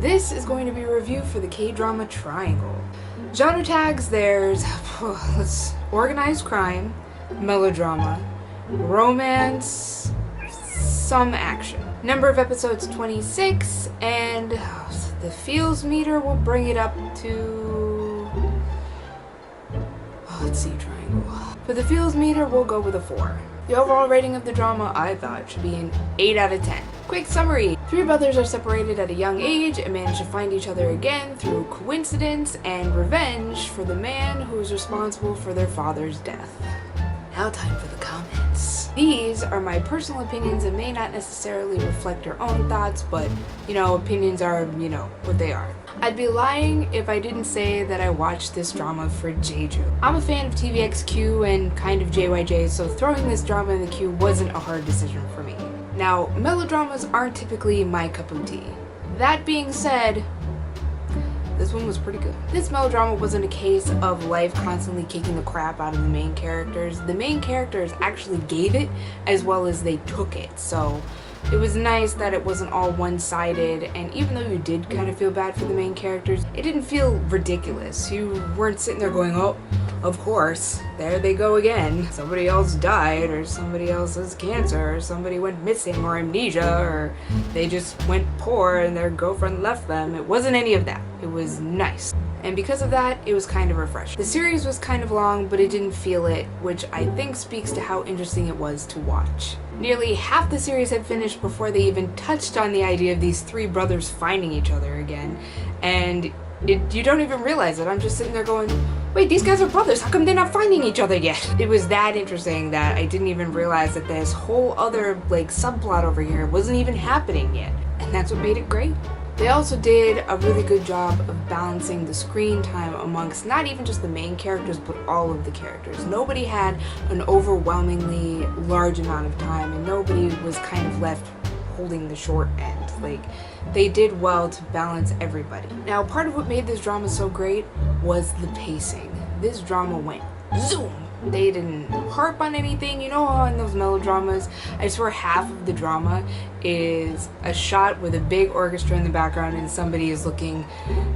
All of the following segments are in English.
This is going to be a review for the K-drama triangle. Genre tags, there's organized crime, melodrama, romance, some action. Number of episodes 26, and the feels meter will bring it up to, let's see, triangle. For the feels meter, we'll go with a 4. The overall rating of the drama, I thought, should be an 8 out of 10. Quick summary. 3 brothers are separated at a young age and manage to find each other again through coincidence and revenge for the man who is responsible for their father's death. Now time for the comments. These are my personal opinions and may not necessarily reflect your own thoughts, but, opinions are, what they are. I'd be lying if I didn't say that I watched this drama for Jeju. I'm a fan of TVXQ and kind of JYJ, so throwing this drama in the queue wasn't a hard decision for me. Now, melodramas aren't typically my cup of tea. That being said, this one was pretty good. This melodrama wasn't a case of life constantly kicking the crap out of the main characters. The main characters actually gave it as well as they took it, so it was nice that it wasn't all one-sided, and even though you did kind of feel bad for the main characters, it didn't feel ridiculous. You weren't sitting there going, oh, of course, there they go again. Somebody else died, or somebody else has cancer, or somebody went missing, or amnesia, or they just went poor and their girlfriend left them. It wasn't any of that. It was nice. And because of that, it was kind of refreshing. The series was kind of long, but it didn't feel it, which I think speaks to how interesting it was to watch. Nearly half the series had finished before they even touched on the idea of these 3 brothers finding each other again, and you don't even realize it. I'm just sitting there going, wait, these guys are brothers, how come they're not finding each other yet? It was that interesting that I didn't even realize that this whole other subplot over here wasn't even happening yet, and that's what made it great. They also did a really good job of balancing the screen time amongst not even just the main characters, but all of the characters. Nobody had an overwhelmingly large amount of time, and nobody was kind of left holding the short end. They did well to balance everybody. Now, part of what made this drama so great was the pacing. This drama went zoom. They didn't harp on anything. You know how in those melodramas, I swear half of the drama is a shot with a big orchestra in the background and somebody is looking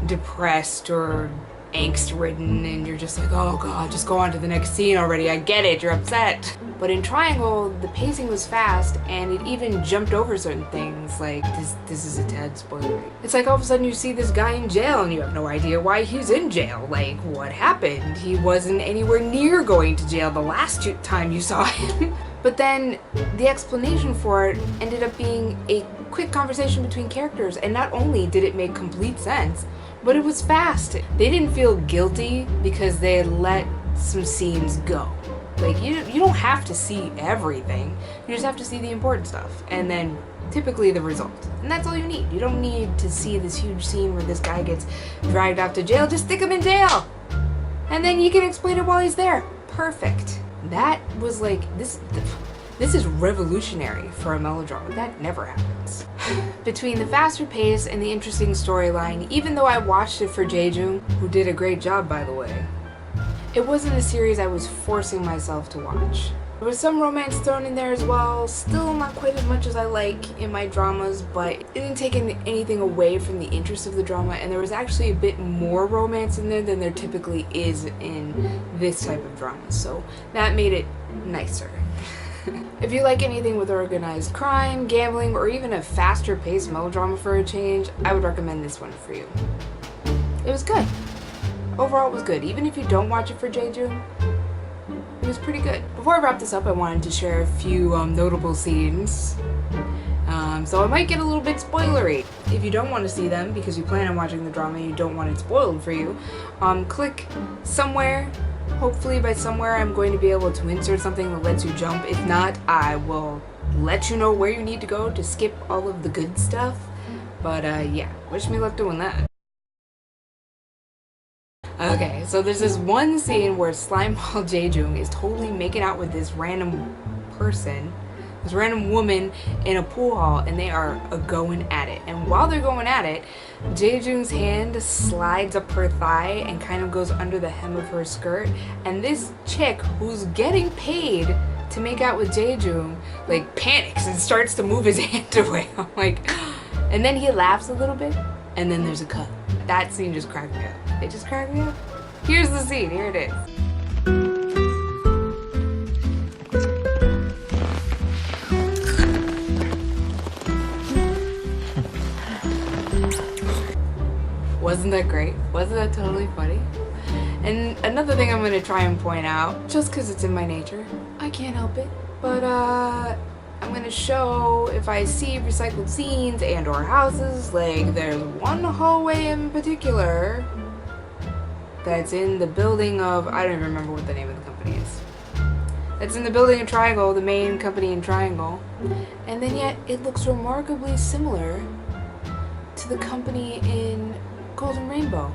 depressed or angst-ridden, and you're just like, oh god, just go on to the next scene already, I get it, you're upset. But in Triangle, the pacing was fast, and it even jumped over certain things, like, this is a tad spoilery. It's like all of a sudden you see this guy in jail and you have no idea why he's in jail. Like, what happened? He wasn't anywhere near going to jail the last time you saw him. But then the explanation for it ended up being a quick conversation between characters, and not only did it make complete sense, but it was fast. They didn't feel guilty because they had let some scenes go. Like, you don't have to see everything, you just have to see the important stuff, and then typically the result. And that's all you need. You don't need to see this huge scene where this guy gets dragged off to jail, just stick him in jail! And then you can explain it while he's there. Perfect. That was like, this is revolutionary for a melodrama. That never happens. Between the faster pace and the interesting storyline, even though I watched it for Jeju, who did a great job by the way, it wasn't a series I was forcing myself to watch. There was some romance thrown in there as well, still not quite as much as I like in my dramas, but it didn't take anything away from the interest of the drama, and there was actually a bit more romance in there than there typically is in this type of drama, so that made it nicer. If you like anything with organized crime, gambling, or even a faster paced melodrama for a change, I would recommend this one for you. It was good. Overall, it was good. Even if you don't watch it for Jeju, it was pretty good. Before I wrap this up, I wanted to share a few notable scenes. So I might get a little bit spoilery. If you don't want to see them because you plan on watching the drama and you don't want it spoiled for you, click somewhere. Hopefully by somewhere I'm going to be able to insert something that lets you jump. If not, I will let you know where you need to go to skip all of the good stuff. But yeah, wish me luck doing that. Okay, so there's this one scene where Slimeball Jaejung is totally making out with this random person, this random woman in a pool hall, and they are going at it. And while they're going at it, Jaejung's hand slides up her thigh and kind of goes under the hem of her skirt, and this chick who's getting paid to make out with Jaejung like panics and starts to move his hand away. I'm like, and then he laughs a little bit. and then there's a cut. That scene just cracked me up. It just cracked me up. Here's the scene. Here it is. Wasn't that great? Wasn't that totally funny? And another thing I'm gonna try and point out, just because it's in my nature, I can't help it, but I'm gonna show if I see recycled scenes and or houses. Like there's one hallway in particular that's in the building of, I don't even remember what the name of the company is. It's in the building of Triangle, the main company in Triangle, and then yet it looks remarkably similar to the company in Golden Rainbow.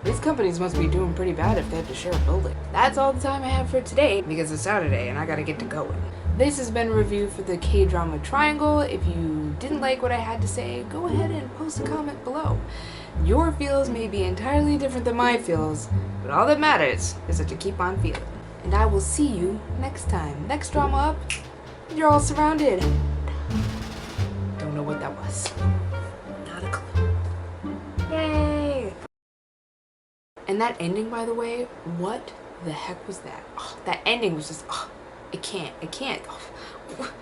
These companies must be doing pretty bad if they have to share a building. That's all the time I have for today because it's Saturday and I gotta get to going. This has been a review for the K-Drama Triangle. If you didn't like what I had to say, go ahead and post a comment below. Your feels may be entirely different than my feels, but all that matters is that you keep on feeling. And I will see you next time. Next drama up, you're all surrounded. Don't know what that was. Not a clue. Yay! And that ending, by the way, what the heck was that? Oh, that ending was just, oh, it can't. Oh.